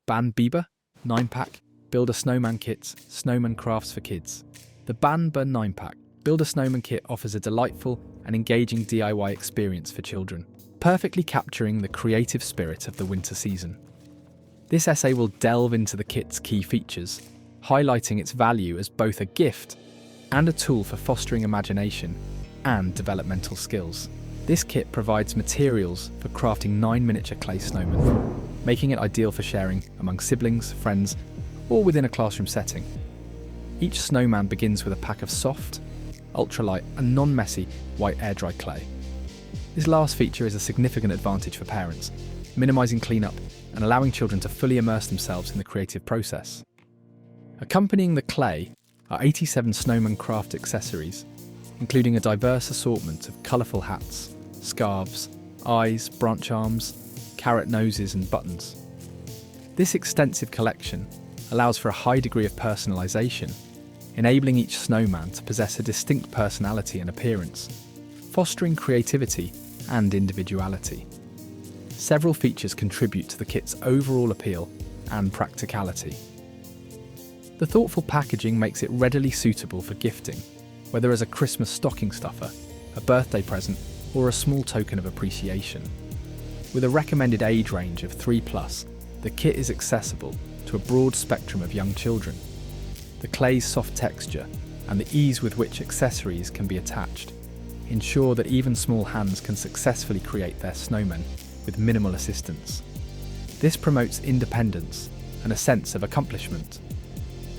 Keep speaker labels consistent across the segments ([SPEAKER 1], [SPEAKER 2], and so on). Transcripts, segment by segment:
[SPEAKER 1] Ban Biber 9-pack Build a Snowman Kits, Snowman Crafts for Kids. The Ban 9-pack Build a Snowman Kit offers a delightful and engaging DIY experience for children, perfectly capturing the creative spirit of the winter season. This essay will delve into the kit's key features, highlighting its value as both a gift and a tool for fostering imagination and developmental skills. This kit provides materials for crafting 9 miniature clay snowmen, making it ideal for sharing among siblings, friends, or within a classroom setting. Each snowman begins with a pack of soft, ultralight and non-messy white air-dry clay. This last feature is a significant advantage for parents, minimising cleanup and allowing children to fully immerse themselves in the creative process. Accompanying the clay are 87 snowman craft accessories, including a diverse assortment of colourful hats, scarves, eyes, branch arms, carrot noses and buttons. This extensive collection allows for a high degree of personalisation, enabling each snowman to possess a distinct personality and appearance, fostering creativity and individuality. Several features contribute to the kit's overall appeal and practicality. The thoughtful packaging makes it readily suitable for gifting, whether as a Christmas stocking stuffer, a birthday present, or a small token of appreciation. With a recommended age range of 3+, the kit is accessible to a broad spectrum of young children. The clay's soft texture and the ease with which accessories can be attached ensure that even small hands can successfully create their snowmen with minimal assistance. This promotes independence and a sense of accomplishment.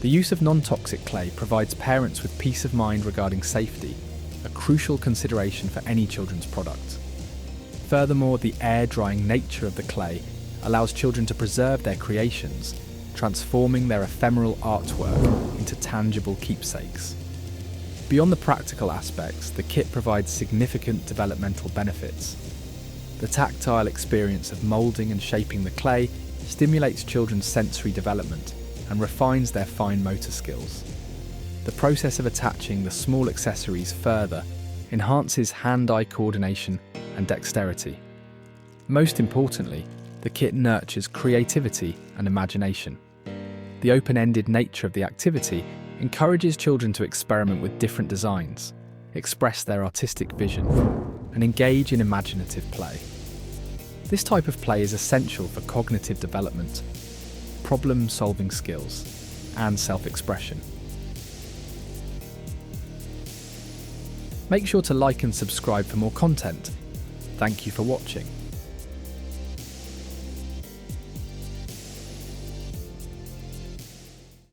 [SPEAKER 1] The use of non-toxic clay provides parents with peace of mind regarding safety, a crucial consideration for any children's product. Furthermore, the air-drying nature of the clay allows children to preserve their creations, transforming their ephemeral artwork into tangible keepsakes. Beyond the practical aspects, the kit provides significant developmental benefits. The tactile experience of moulding and shaping the clay stimulates children's sensory development and refines their fine motor skills. The process of attaching the small accessories further enhances hand-eye coordination and dexterity. Most importantly, the kit nurtures creativity and imagination. The open-ended nature of the activity encourages children to experiment with different designs, express their artistic vision, and engage in imaginative play. This type of play is essential for cognitive development, problem-solving skills, and self-expression. Make sure to like and subscribe for more content. Thank you for watching.